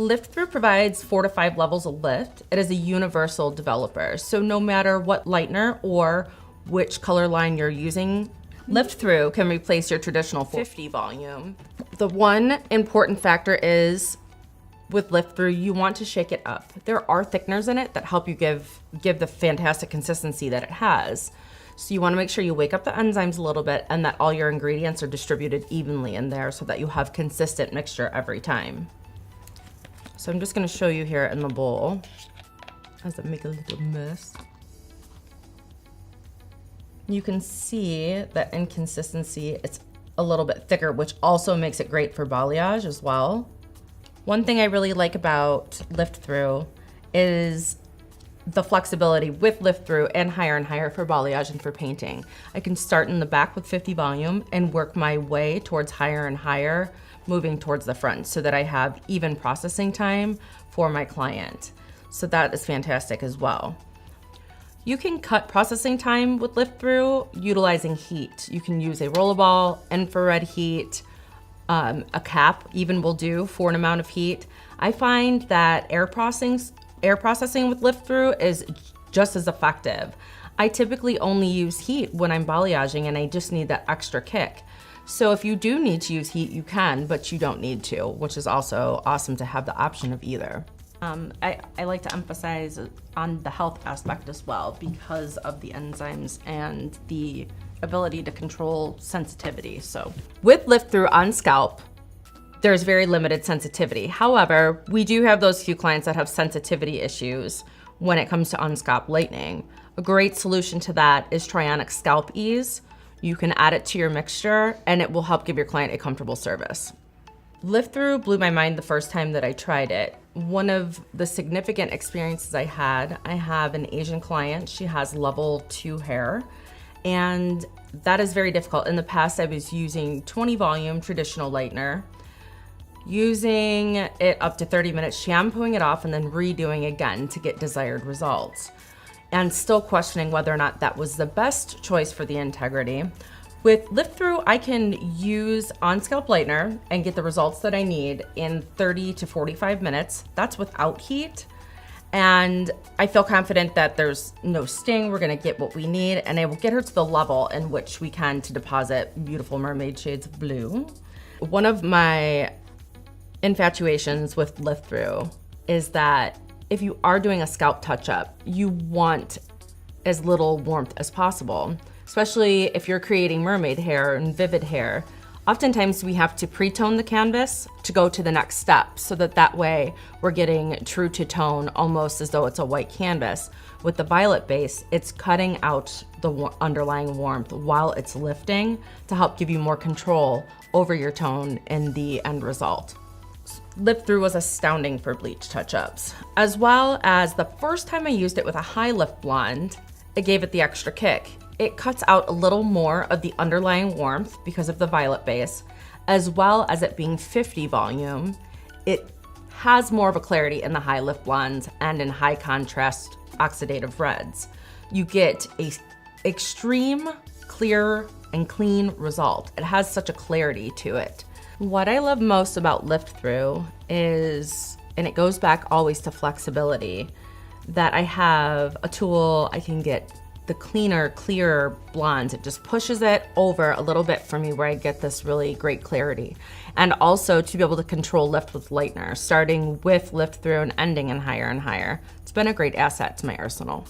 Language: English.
Lift Thru provides 4 to 5 levels of lift. It is a universal developer, so no matter what lightener or which color line you're using, Lift Thru can replace your traditional 50 volume. The one important factor is with Lift Thru, you want to shake it up. There are thickeners in it that help you give the fantastic consistency that it has. So you want to make sure you wake up the enzymes a little bit and that all your ingredients are distributed evenly in there so that you have consistent mixture every time. So I'm just going to show you here in the bowl as I make a little mess. You can see that inconsistency, it's a little bit thicker, which also makes it great for balayage as well. One thing I really like about Lift Thru is the flexibility with Lift Thru and higher for balayage and for painting. I can start in the back with 50 volume and work my way towards higher and higher, moving towards the front so that I have even processing time for my client. So that is fantastic as well. You can cut processing time with Lift Thru utilizing heat. You can use a rollerball, infrared heat, a cap even will do for an amount of heat. I find that air processing with Lift Thru is just as effective. I typically only use heat when I'm balayaging and I just need that extra kick. So if you do need to use heat, you can, but you don't need to, which is also awesome to have the option of either. I like to emphasize on the health aspect as well because of the enzymes and the ability to control sensitivity. So with Lift Thru on scalp, there's very limited sensitivity. However, we do have those few clients that have sensitivity issues when it comes to on-scalp lightening. A great solution to that is Trionics Scalp Ease. You can add it to your mixture and it will help give your client a comfortable service. Lift Thru blew my mind the first time that I tried it. One of the significant experiences I have an Asian client. She has level 2 hair, and that is very difficult. In the past, I was using 20 volume traditional lightener, using it up to 30 minutes, shampooing it off, and then redoing again to get desired results, and still questioning whether or not that was the best choice for the integrity. With Lift Thru, I can use on-scalp lightener and get the results that I need in 30 to 45 minutes. That's without heat. And I feel confident that there's no sting. We're gonna get what we need, and I will get her to the level in which we can to deposit beautiful mermaid shades of blue. One of my infatuations with Lift Thru is that if you are doing a scalp touch-up, you want as little warmth as possible, especially if you're creating mermaid hair and vivid hair. Oftentimes we have to pre-tone the canvas to go to the next step so that way we're getting true to tone, almost as though it's a white canvas. With the violet base, it's cutting out the underlying warmth while it's lifting to help give you more control over your tone in the end result. Lift Thru was astounding for bleach touch-ups, as well as the first time I used it with a high lift blonde, it gave it the extra kick. It cuts out a little more of the underlying warmth because of the violet base, as well as it being 50 volume. It has more of a clarity in the high lift blondes and in high contrast oxidative reds. You get a extreme clear and clean result. It has such a clarity to it. What I love most about Lift Thru is, and it goes back always to flexibility, that I have a tool I can get the cleaner, clearer blondes. It just pushes it over a little bit for me where I get this really great clarity. And also to be able to control lift with lightener, starting with Lift Thru and ending in higher and higher. It's been a great asset to my arsenal.